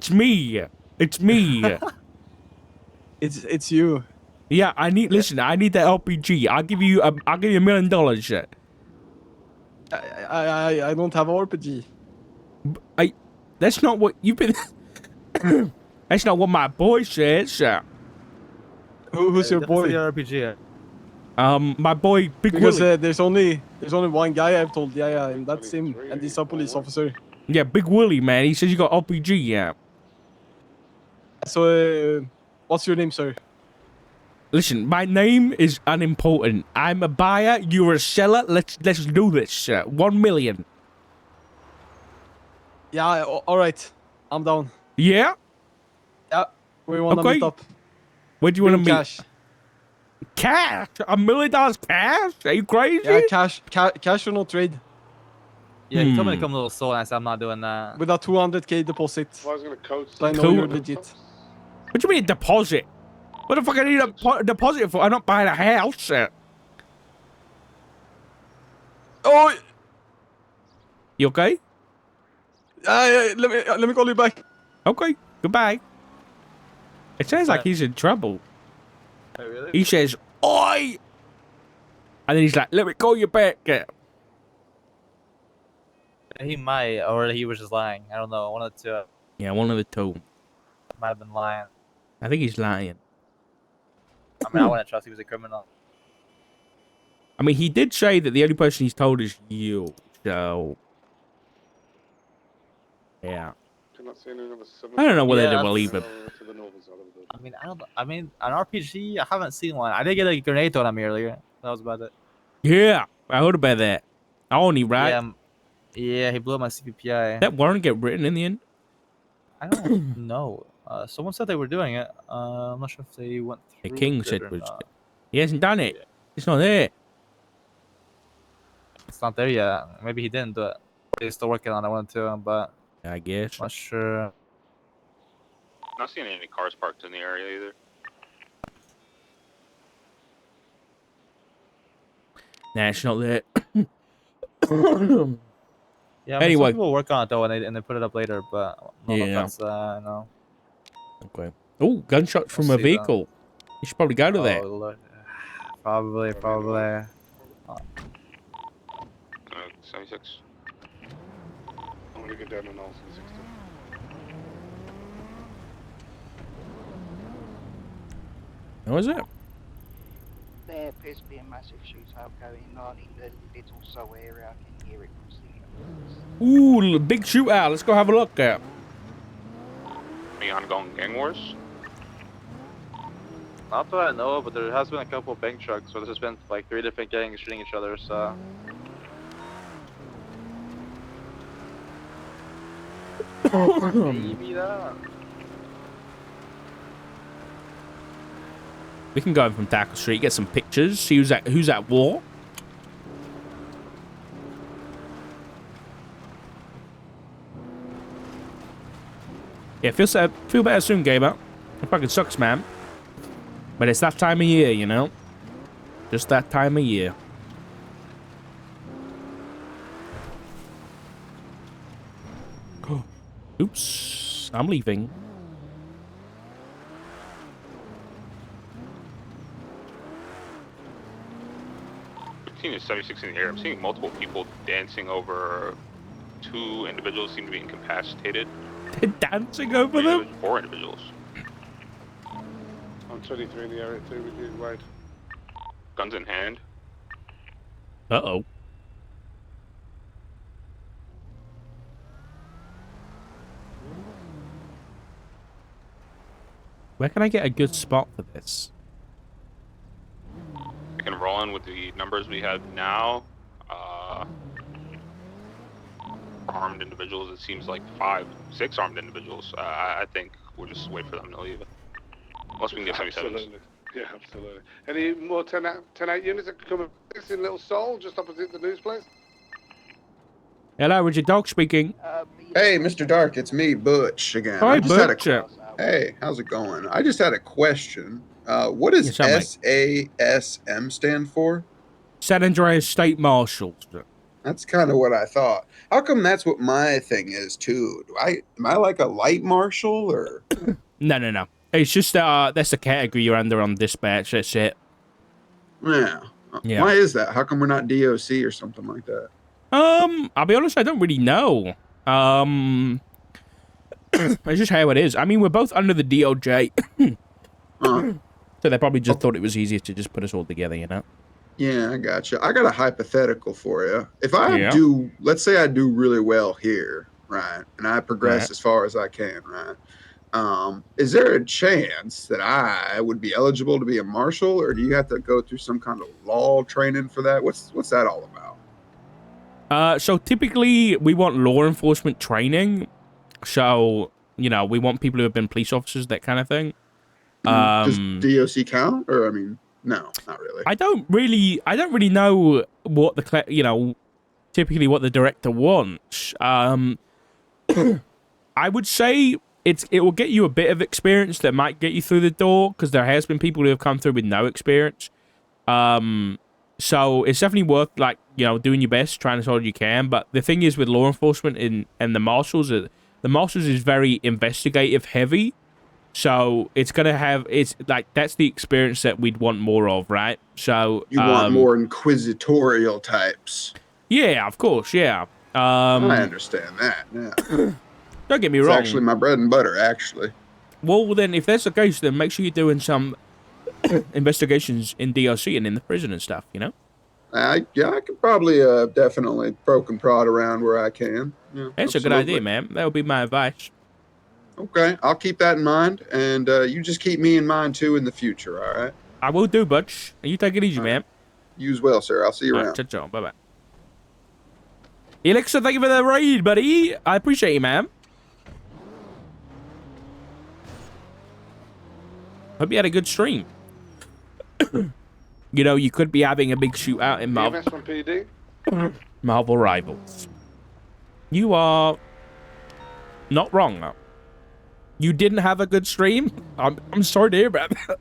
It's me. It's me. It's you. Yeah, listen, I need that RPG. I'll give you $1 million. I don't have RPG. That's not what you've been. That's not what my boy says. Who's your boy? The RPG. My boy Big Because Willie. there's only one guy I've told. Yeah, and that's him, and he's a police officer. Yeah, Big Willie, man. He says you got RPG. Yeah. So, what's your name, sir? Listen, my name is unimportant. I'm a buyer. You're a seller. Let's do this. 1 million. Yeah, all right. I'm down. Yeah. Yeah, we wanna Okay. meet up. Where do you want to meet? Cash. Cash? $1 million cash? Are you crazy? Yeah, cash or no trade. Yeah, he told me to come a little slow, and I said I'm not doing that. With a 200k deposit. Well, I was gonna coach. So I know Cool. you're legit. What do you mean deposit? What the fuck I need a deposit for? I'm not buying a house. Oh, You okay? let me call you back. Okay. Goodbye. It sounds like he's in trouble. Oh, really? He says, "Oi!" And then he's like, "Let me call you back." He might, or he was just lying. I don't know. One of the two. Yeah, one of the two. Might have been lying. I think he's lying. I mean, I wouldn't trust he was a criminal. I mean, he did say that the only person he's told is you. So, yeah. I don't know whether to believe him. I mean, an RPG. I haven't seen one. I did get a grenade thrown at me earlier. That was about it. Yeah, I heard about that. Only right? Yeah, he blew up my CPPI. That warrant get written in the end? I don't know. Someone said they were doing it. I'm not sure if they went through. The king with said it or was. not. He hasn't done it. Yeah. It's not there. It's not there yet. Maybe he didn't do it. They're still working on that one too, but I guess. not sure. Not seeing any cars parked in the area either. Nah, it's not there. Yeah, I mean, Anyway. some people work on it though, and they put it up later. But no Yeah. offense, no. Okay. Oh, gunshots from I'll a see vehicle. You should probably go to that. Oh, Lord. Probably. 76. I'm gonna get down on Olsen 60. How is it? There appears to be a massive shootout going on in the Little Seoul area. I can hear it from the Ooh, big shootout. Let's go have a look at. Any ongoing gang wars? Not that I know of, but there has been a couple of bank trucks where there's been like 3 different gangs shooting each other. So. Maybe that. We can go over from Tackle Street, get some pictures, see who's at war. Yeah, feel better soon, gamer. It fucking sucks, man. But it's that time of year, you know? Just that time of year. Oops, I'm leaving. I'm seeing a 76 in the air. I'm seeing multiple people dancing over 2 individuals seem to be incapacitated. They're dancing over them? 4 individuals. I'm 23 in the area too with you, Wade. Guns in hand. Uh-oh. Where can I get a good spot for this? I can roll in with the numbers we have now. Armed individuals, it seems like 5, 6 armed individuals. I think we'll just wait for them to leave. Unless we can get 77s. Absolutely. Yeah, absolutely. Any more 10-8 units that could come in Little Seoul, just opposite the news place? Hello, Richard Dog speaking. Hey, Mr. Dark, it's me, Butch, again. Hi, I just had Butch. Hey, how's it going? I just had a question. What does Yes, sir, mate. SASM stand for? San Andreas State Marshals. That's kind of what I thought. How come that's what my thing is too? Am I like a light marshal or? No. It's just that's the category you're under on dispatch. That's it. Yeah. Yeah. Why is that? How come we're not DOC or something like that? I'll be honest, I don't really know. It's just how it is. I mean, we're both under the DOJ. So they probably just thought it was easier to just put us all together, you know? Yeah, I gotcha. I got a hypothetical for you. If I Yeah. let's say I do really well here, right, and I progress Right. as far as I can, right? Is there a chance that I would be eligible to be a marshal, or do you have to go through some kind of law training for that? What's that all about? So typically we want law enforcement training. So, you know, we want people who have been police officers, that kind of thing. Does DOC count, or I mean, no, not really. I don't really know what typically what the director wants. I would say it will get you a bit of experience that might get you through the door, because there has been people who have come through with no experience. So it's definitely worth, like, you know, doing your best, trying as hard as you can. But the thing is with law enforcement and the marshals is very investigative heavy. So it's like that's the experience that we'd want more of, right? So You want more inquisitorial types. Yeah, of course, yeah. I understand that. Yeah. Don't get me It's wrong. actually my bread and butter, actually. Well, then, if that's the case, then make sure you're doing some investigations in DOC and in the prison and stuff, you know? I could probably definitely poke and prod around where I can. Yeah, That's a good idea, man. That would be my advice. Okay, I'll keep that in mind, and you just keep me in mind too in the future. All right. I will do, Butch. You take it easy, man. You as well, sir. I'll see you around. Ciao, bye-bye. Elixir, thank you for the raid, buddy. I appreciate you, man. Hope you had a good stream. You know, you could be having a big shootout in EMS from PD. Marvel Rivals. You are not wrong, though. You didn't have a good stream? I'm sorry to hear about that.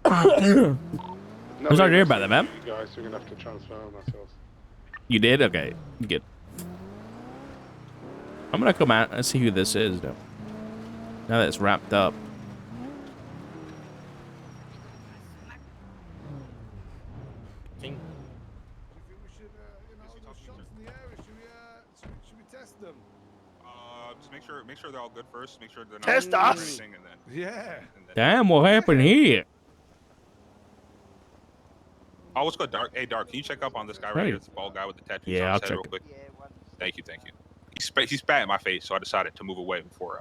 I'm sorry to hear about that, man. You guys are gonna have to transfer ourselves. You did? Okay, good. I'm gonna come out and see who this is, though. Now that it's wrapped up. Just make sure they're all good first. Make sure they're not Test us. everything, and then, Yeah. Damn, what happened here? Oh, what's good, Dark? Hey, Dark, can you check up on this guy right Hey. here? This bald guy with the tattoos Yeah, on I'll his head check real it. quick. Thank you. He spat in my face, so I decided to move away before,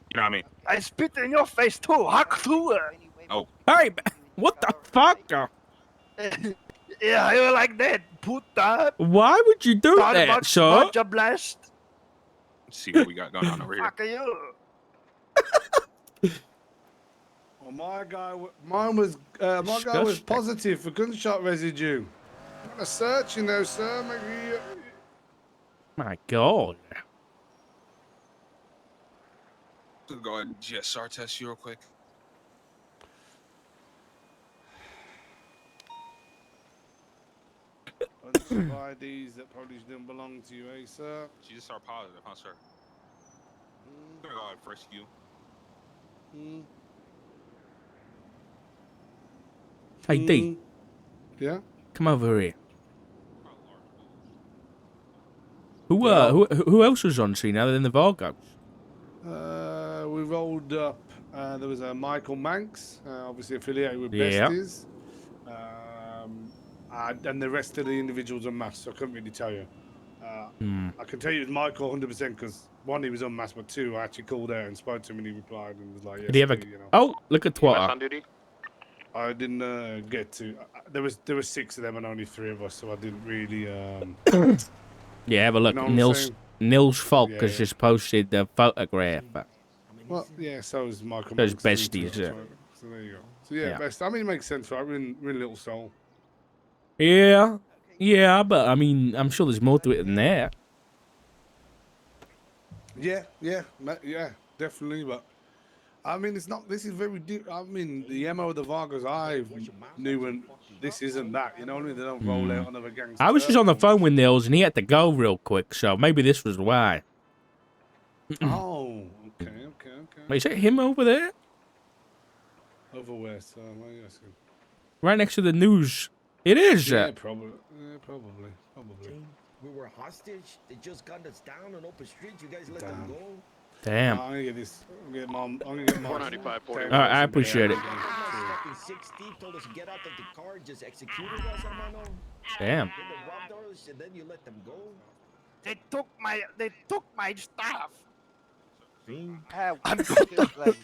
you know what I mean? I spit in your face too. Hack through it. Oh. Hey, what the fuck? Yeah, you like that. Put that. Why would you do that, sir? Bunch of blast. Let's see what we got going on over here. Fuck you. Well, mine was positive for gunshot residue. Got a search in there, sir. Maybe. My God. Go ahead and GSR test you real quick. Bunch of IDs that probably didn't belong to you, eh, sir? GSR positive, huh, sir? Go ahead, first you. Hey, D. Yeah? Come over here. Who else was on scene other than the Vargos? We rolled up. There was a Michael Manx, obviously affiliated with Yeah. Besties. And the rest of the individuals unmasked, so I couldn't really tell you. I can tell you it was Michael 100% because one, he was unmasked, but two, I actually called out and spoke to him and he replied and was like, yes, Did he ever? you know. Oh, look at EMS Twitter. on duty? I didn't get to. There was 6 of them and only 3 of us, so I didn't really. Yeah, have a look. You know what I'm Nils Falk has Yeah. just posted the photograph. Well, yeah, so is Michael. Those Manx, too, besties, yeah. So there you go. So yeah, Yeah. best. I mean, it makes sense, right? We're in Little Soul. Yeah, but I mean, I'm sure there's more to it than that. Yeah, definitely. But I mean, it's not. This is very deep. I mean, the MO of the Vargas I knew, and this isn't that. You know what I mean? They don't roll out on other gangs. I was just on the phone with Nils, and he had to go real quick, so maybe this was why. Oh, okay. Wait, is it him over there? Over where? So, what are you asking? Right next to the news. It is. Yeah, probably. Yeah, probably. We were hostage. They just gunned us down on open street. You guys let them go. Damn. I'm gonna get this. I'm gonna get mom. I'm gonna get mom. 495, 40. I appreciate it. Fucking 6 deep told us to get out of the car, just executed us, hermano. Damn. Then they robbed us, and then you let them go. They took my stuff. How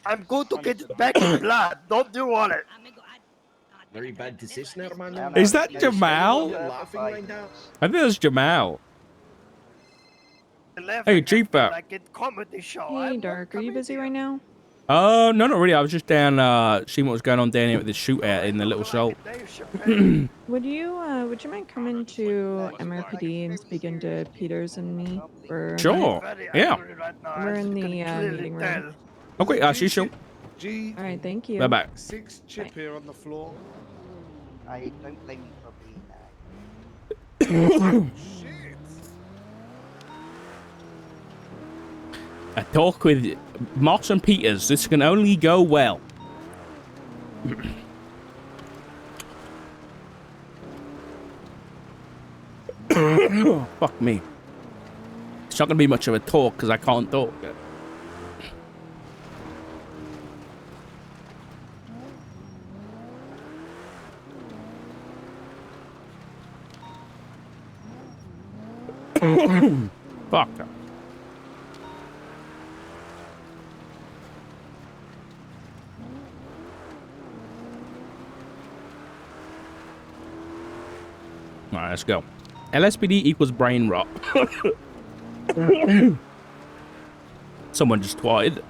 I'm going to get it back in blood. Don't you want it? Very bad decision, hermano. Is that Jamal? You're laughing right now. I think that's Jamal. Hey, Chief. Like a comedy show. Hey, Dark, are you busy right now? Oh, no, not really. I was just down seeing what was going on down here with the shootout in the Little Soul. Would you mind coming to MRPD and speaking to Peters and me for? Sure. Yeah. We're in the meeting room. Okay, I'll see you soon. G. All right, thank you. Bye-bye. 6 chip here on the floor. I don't blame you for being there. A talk with Moss and Peters. This can only go well. Fuck me. It's not going to be much of a talk because I can't talk. Fuck. Alright, let's go. LSPD equals brain rot. Someone just twatted.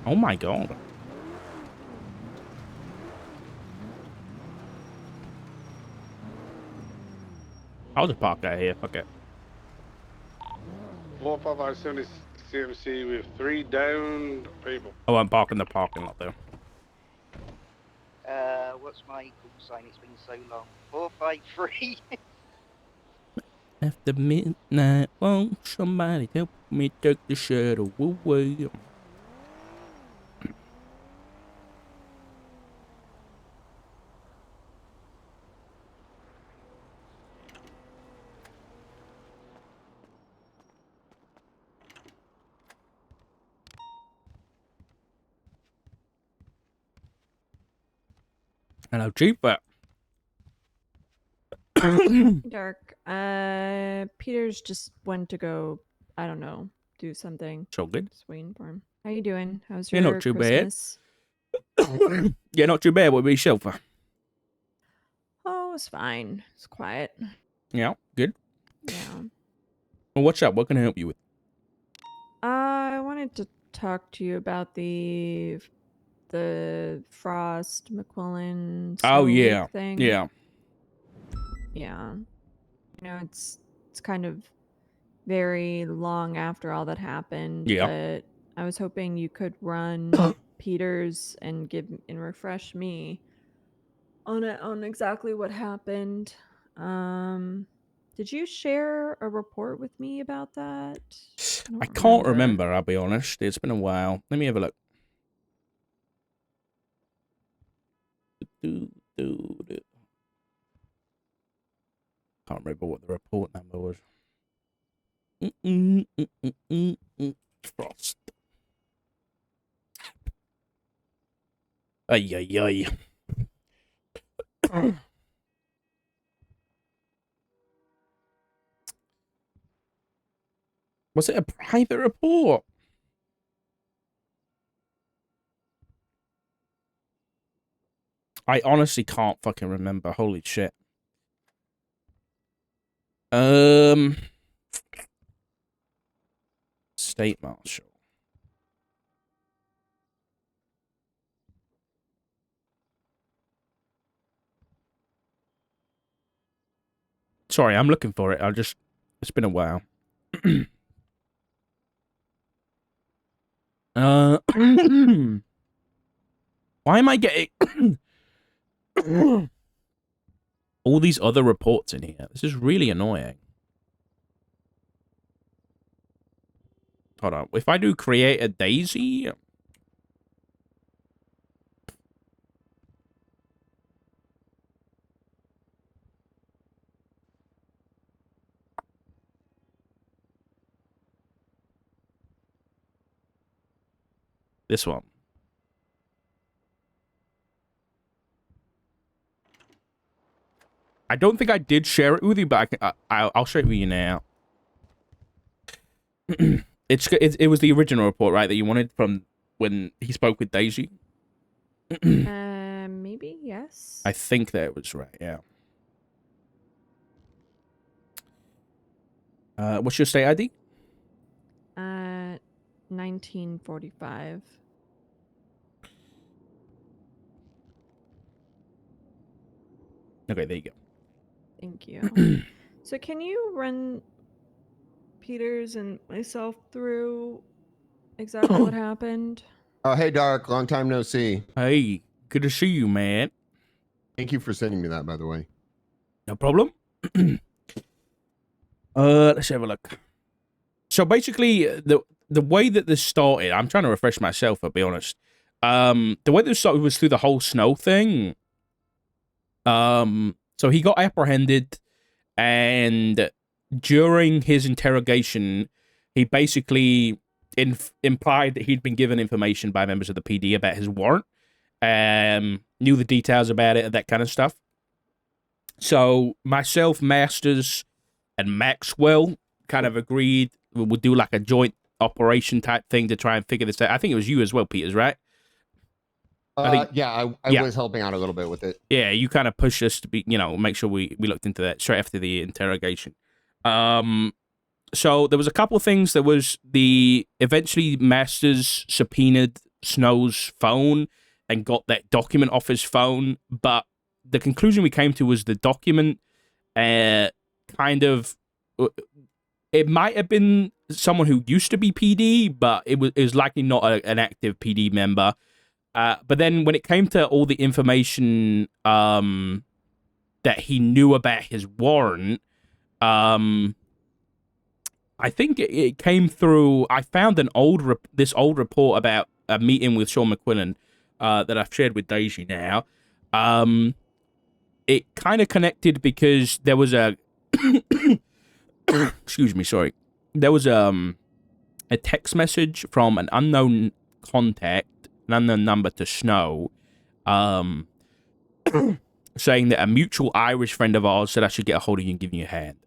Oh my god. I'll just park out here. Fuck it. 45570 CMC with 3 down people. I won't park in the parking lot though. What's my call sign? It's been so long. 453. After midnight, won't somebody help me take the shadow away? Hello, Jeeper. Dark. Peters just went to go, I don't know, do something. So good. Just waiting for him. How you doing? How's Yeah, your not too Christmas? bad. Yeah, not too bad. What about yourself? Oh, it's fine. It's quiet. Yeah, good. Yeah. Well, what's up? What can I help you with? I wanted to talk to you about the Frost McQuillan Oh Snow yeah, League thing. yeah. Yeah. You know, it's kind of very long after all that happened. Yeah. But I was hoping you could run Peters and refresh me on exactly what happened. Did you share a report with me about that? I can't remember. I'll be honest. It's been a while. Let me have a look. Can't remember what the report number was. Frost. Ay, ay, ay. Was it a private report? I honestly can't fucking remember. Holy shit. State Marshal. Sorry, I'm looking for it. It's been a while. Why am I getting all these other reports in here? This is really annoying. Hold on. If I do create a daisy... This one. I don't think I did share it with you, but I'll share it with you now. It was the original report, right, that you wanted from when he spoke with Daisy? Maybe, yes. I think that was right, yeah. What's your state ID? 1945. Okay, there you go. Thank you. So can you run Peters and myself through exactly what happened? Oh, hey, Dark. Long time no see. Hey, good to see you, man. Thank you for sending me that, by the way. No problem. Let's have a look. So basically, the way that this started, I'm trying to refresh myself, I'll be honest. The way this started was through the whole snow thing. So he got apprehended, and during his interrogation, he basically implied that he'd been given information by members of the PD about his warrant, knew the details about it and that kind of stuff. So myself, Masters, and Maxwell kind of agreed we would do like a joint operation type thing to try and figure this out. I think it was you as well, Peters, right? I was helping out a little bit with it. Yeah, you kind of pushed us to be, make sure we looked into that straight after the interrogation. So there was a couple of things. There was eventually Masters subpoenaed Snow's phone and got that document off his phone, but the conclusion we came to was the document kind of, it might have been someone who used to be PD, but it was likely not an active PD member. But then when it came to all the information that he knew about his warrant, I think it came through. I found this old report about a meeting with Sean McQuillan that I've shared with Daisy now. It kind of connected because there was a excuse me, sorry. There was a text message from an unknown contact, an unknown number to Snow, saying that a mutual Irish friend of ours said I should get a hold of you and give you a hand.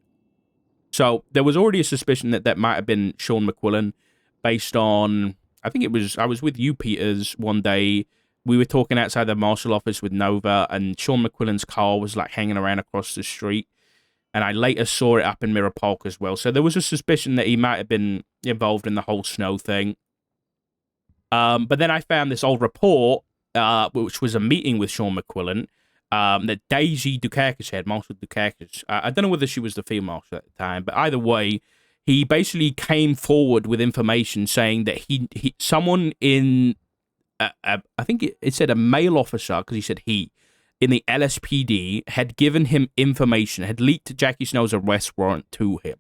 So there was already a suspicion that that might have been Sean McQuillan based on, I was with you, Peters, one day. We were talking outside the marshal office with Nova, and Sean McQuillan's car was like hanging around across the street. And I later saw it up in Mirror Park as well. So there was a suspicion that he might have been involved in the whole Snow thing. But then I found this old report, which was a meeting with Sean McQuillan, that Daisy Dukakis had, Marshal Dukakis. I don't know whether she was the field marshal at the time, but either way, he basically came forward with information saying that someone in, I think it said a male officer, because he said he, in the LSPD had given him information, had leaked Jackie Snow's arrest warrant to him.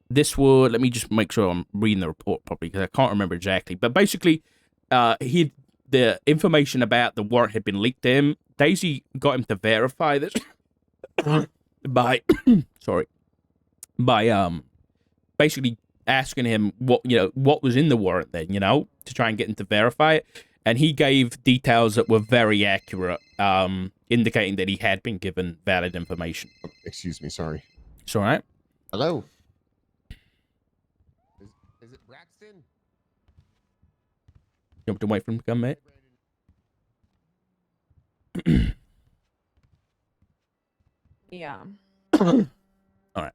Let me just make sure I'm reading the report properly, because I can't remember exactly. But basically, the information about the warrant had been leaked to him. Daisy got him to verify this by basically asking him what was in the warrant then, to try and get him to verify it. And he gave details that were very accurate, indicating that he had been given valid information. Oh, excuse me, sorry. It's all right. Hello? Is it Braxton? You want to wait for him to come, mate? Yeah. All right.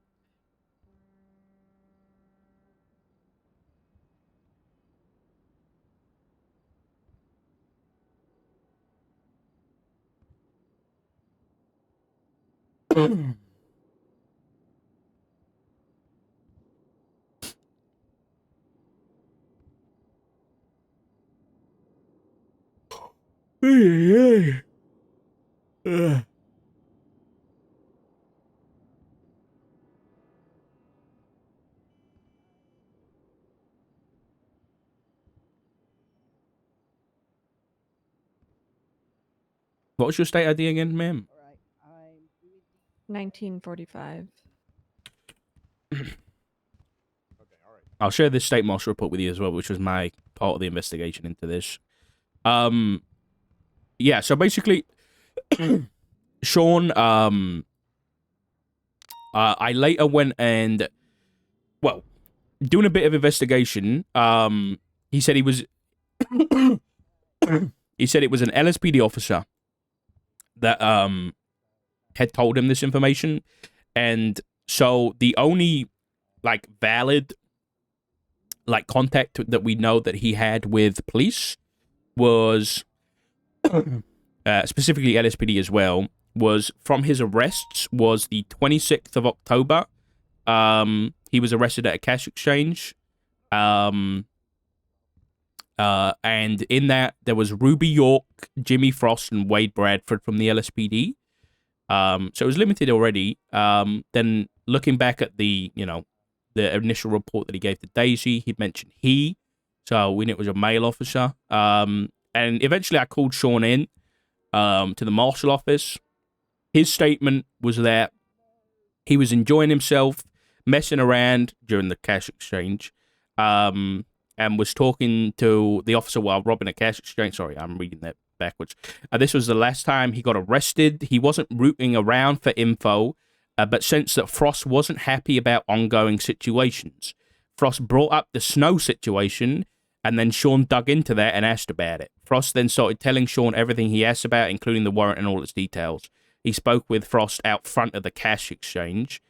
What was your state ID again, ma'am? 1945. I'll share this state marshal report with you as well, which was my part of the investigation into this. Yeah, so basically, Sean, I later went and, well, doing a bit of investigation, he said he was, he said it was an LSPD officer that, had told him this information, and so the only, like, valid, like, contact that we know that he had with police was, specifically LSPD as well, was from his arrests was the 26th of October. He was arrested at a cash exchange. And in that, there was Ruby York, Jimmy Frost, and Wade Bradford from the LSPD. So it was limited already. Then looking back at the, you know, the initial report that he gave to Daisy, he mentioned he. So we knew it was a male officer. And eventually I called Sean in to the marshal office. His statement was that he was enjoying himself, messing around during the cash exchange, and was talking to the officer while robbing a cash exchange. Sorry, I'm reading that backwards. This was the last time he got arrested. He wasn't rooting around for info, but sensed that Frost wasn't happy about ongoing situations. Frost brought up the snow situation, and then Sean dug into that and asked about it. Frost then started telling Sean everything he asked about, including the warrant and all its details. He spoke with Frost out front of the cash exchange.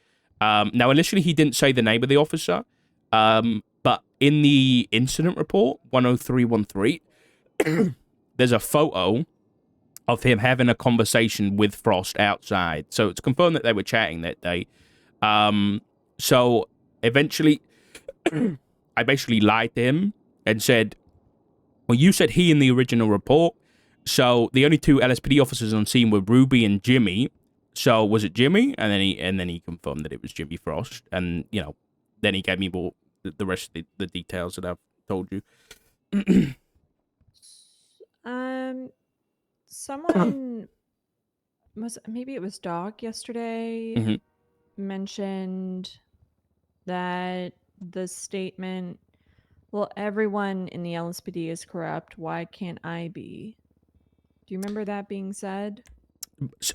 Now, initially, he didn't say the name of the officer, but in the incident report, 10313, there's a photo of him having a conversation with Frost outside. So it's confirmed that they were chatting that day. So eventually, I basically lied to him and said, well, you said he in the original report. So the only two LSPD officers on scene were Ruby and Jimmy. So was it Jimmy? And then he confirmed that it was Jimmy Frost. And, you know, then he gave me more the rest of the details that I've told you. Someone maybe it was Doc yesterday mentioned that the statement, well, everyone in the LSPD is corrupt. Why can't I be? Do you remember that being said?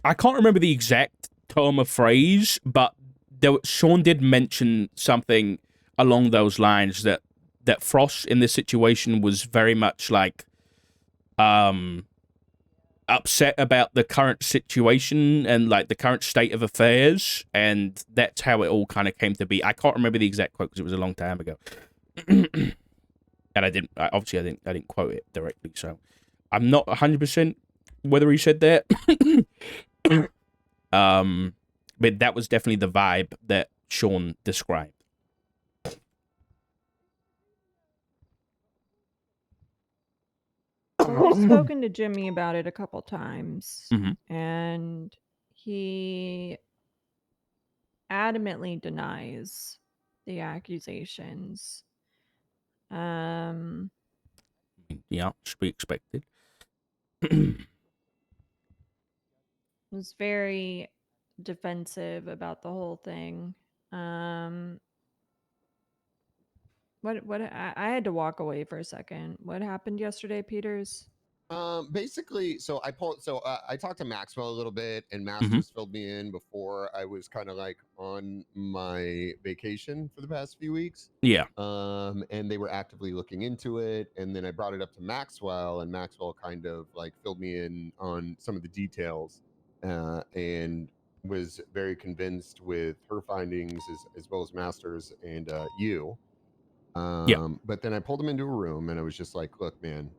I can't remember the exact term of phrase, but Sean did mention something along those lines that Frost in this situation was very much like upset about the current situation and like the current state of affairs, and that's how it all kind of came to be. I can't remember the exact quote because it was a long time ago. And I didn't quote it directly, so I'm not 100% whether he said that. But that was definitely the vibe that Sean described. I've spoken to Jimmy about it a couple times, Mm-hmm. and he adamantly denies the accusations. Yeah, should be expected. Was very defensive about the whole thing. What I had to walk away for a second. What happened yesterday, Peters? Basically, so I talked to Maxwell a little bit, and Mm-hmm. Masters filled me in before I was kind of like on my vacation for the past few weeks. Yeah. And they were actively looking into it, and then I brought it up to Maxwell, and Maxwell kind of like filled me in on some of the details, and was very convinced with her findings as well as Masters and you. But then I pulled him into a room and I was just like, look, man,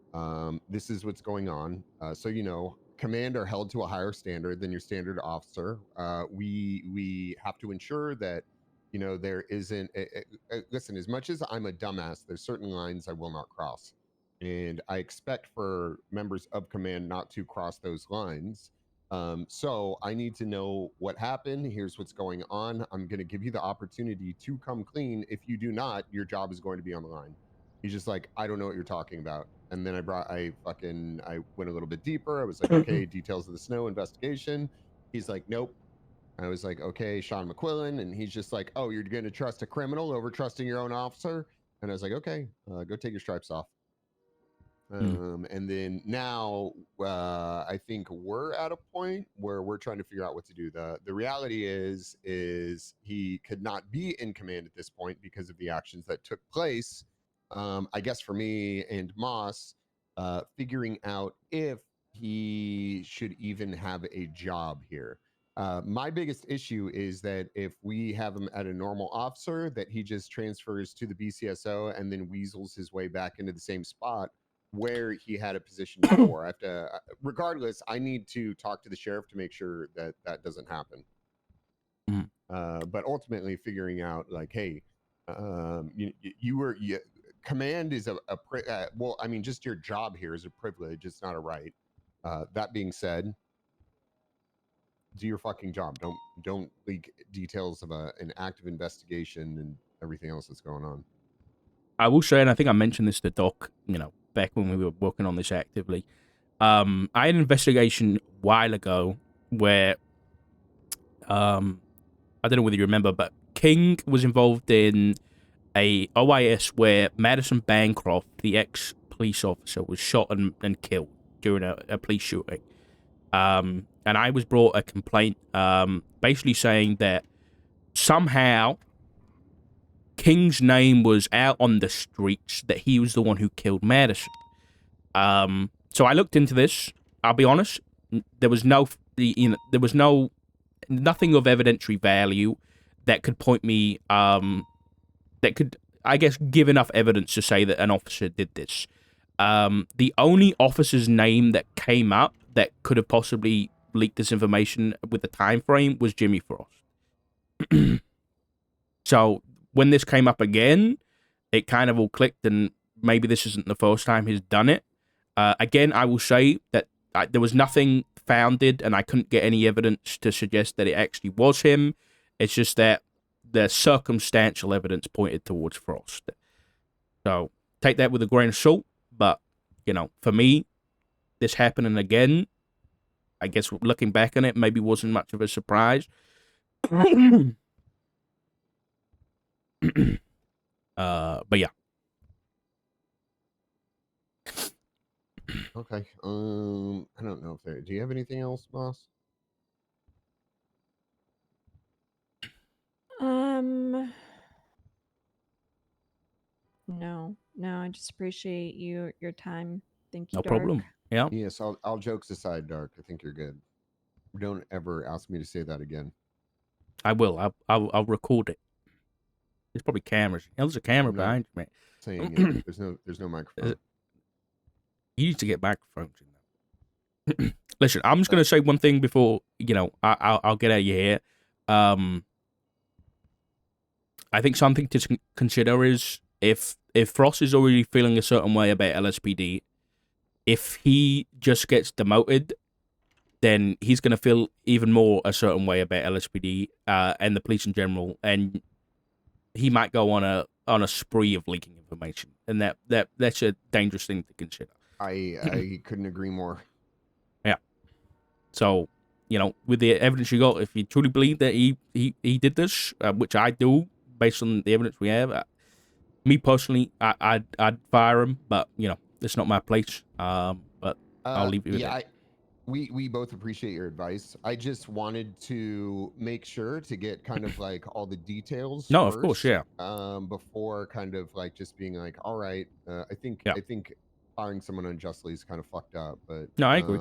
this is what's going on. So, you know, command are held to a higher standard than your standard officer. We have to ensure that, you know, there isn't. Listen, as much as I'm a dumbass, there's certain lines I will not cross, and I expect for members of command not to cross those lines. So I need to know what happened. Here's what's going on. I'm going to give you the opportunity to come clean. If you do not, your job is going to be on the line. He's just like, I don't know what you're talking about. And then I went a little bit deeper. I was like, okay, details of the snow investigation. He's like, nope. I was like, okay, Sean McQuillan. And he's just like, oh, you're going to trust a criminal over trusting your own officer? And I was like, okay, go take your stripes off. And then now I think we're at a point where we're trying to figure out what to do. The reality is he could not be in command at this point because of the actions that took place. I guess for me and Moss, figuring out if he should even have a job here. My biggest issue is that if we have him at a normal officer, that he just transfers to the BCSO and then weasels his way back into the same spot where he had a position before. I have to, regardless, I need to talk to the sheriff to make sure that that doesn't happen. But ultimately figuring out like, hey, command is well, I mean, just your job here is a privilege. It's not a right. That being said, do your fucking job. Don't leak details of an active investigation and everything else that's going on. I will say, and I think I mentioned this to Doc, you know, back when we were working on this actively. I had an investigation a while ago where, I don't know whether you remember, but King was involved in a OIS where Madison Bancroft, the ex-police officer, was shot and killed during a police shooting. And I was brought a complaint basically saying that somehow King's name was out on the streets, that he was the one who killed Madison. So I looked into this. I'll be honest, there was nothing of evidentiary value that could point me, that could, I guess, give enough evidence to say that an officer did this. The only officer's name that came up that could have possibly leaked this information with the time frame was Jimmy Frost. So when this came up again, it kind of all clicked, and maybe this isn't the first time he's done it. Again, I will say that there was nothing founded, and I couldn't get any evidence to suggest that it actually was him. It's just that the circumstantial evidence pointed towards Frost. So take that with a grain of salt, but, you know, for me, this happening again, I guess looking back on it, maybe wasn't much of a surprise. But yeah. Okay. I don't know if there. Do you have anything else, boss? No. I just appreciate your time. Thank you. No Dark. problem. Yeah. Yes. All jokes aside, Dark. I think you're good. Don't ever ask me to say that again. I will. I'll record it. There's probably cameras. There's a camera behind you, man. Saying it. There's no microphone. You need to get microphones in there. Listen, I'm just gonna say one thing before, you know, I'll get out of your hair. I think something to consider is if Frost is already feeling a certain way about LSPD, if he just gets demoted, then he's gonna feel even more a certain way about LSPD and the police in general, and he might go on a spree of leaking information, and that's a dangerous thing to consider. I couldn't agree more. Yeah. So, you know, with the evidence you got, if you truly believe that he did this, which I do, based on the evidence we have, me personally, I'd fire him, but, you know, it's not my place. But I'll leave you with that. We both appreciate your advice. I just wanted to make sure to get kind of like all the details. No, first, of course, yeah. Before kind of like just being like, all right, I think firing someone unjustly is kind of fucked up. But no, I agree.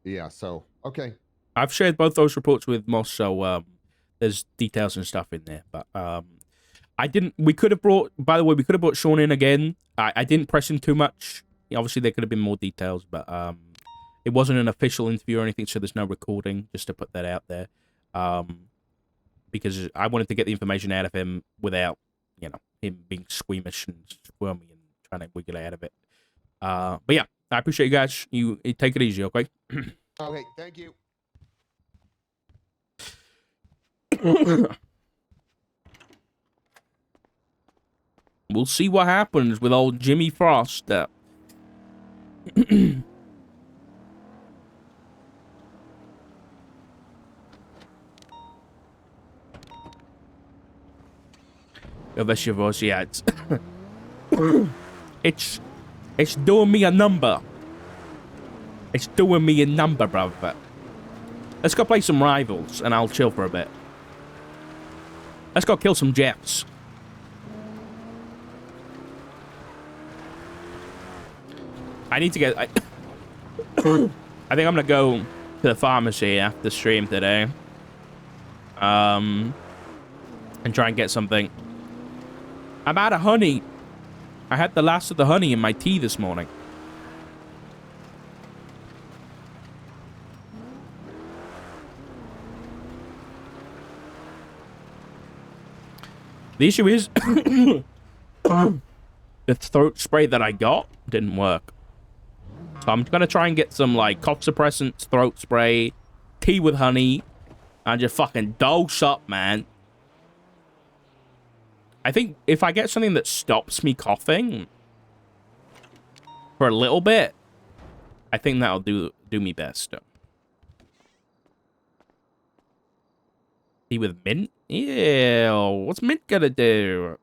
Yeah. So okay. I've shared both those reports with Moss, so there's details and stuff in there. But I didn't. We could have brought. By the way, we could have brought Sean in again. I didn't press him too much. Obviously, there could have been more details, but It wasn't an official interview or anything, so there's no recording, just to put that out there. Because I wanted to get the information out of him without, him being squeamish and squirmy and trying to wiggle out of it. But yeah, I appreciate you guys. You take it easy, okay? Okay, thank you. We'll see what happens with old Jimmy Frost. God bless your voice. Yeah, it's doing me a number. It's doing me a number, brother. Let's go play some Rivals, and I'll chill for a bit. Let's go kill some Jets. I need to get... I think I'm gonna go to the pharmacy after the stream today. And try and get something. I'm out of honey. I had the last of the honey in my tea this morning. The issue is, the throat spray that I got didn't work. So I'm gonna try and get some, like, cough suppressants, throat spray, tea with honey, and just fucking dose up, man. I think if I get something that stops me coughing for a little bit, I think that'll do me best. Tea with mint? Ew, what's mint gonna do?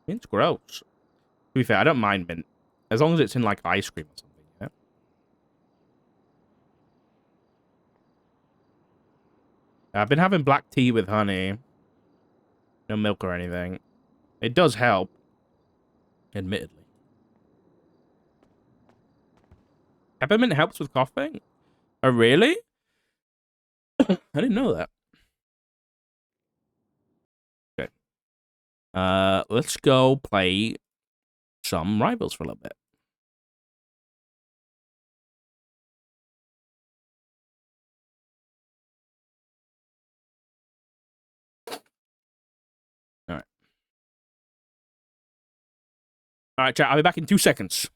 Mint's gross. To be fair, I don't mind mint. As long as it's in, like, ice cream or something, yeah? I've been having black tea with honey. No milk or anything. It does help. Admittedly. Peppermint helps with coughing? Oh, really? I didn't know that. Okay. Let's go play some Rivals for a little bit. Alright, chat, I'll be back in 2 seconds.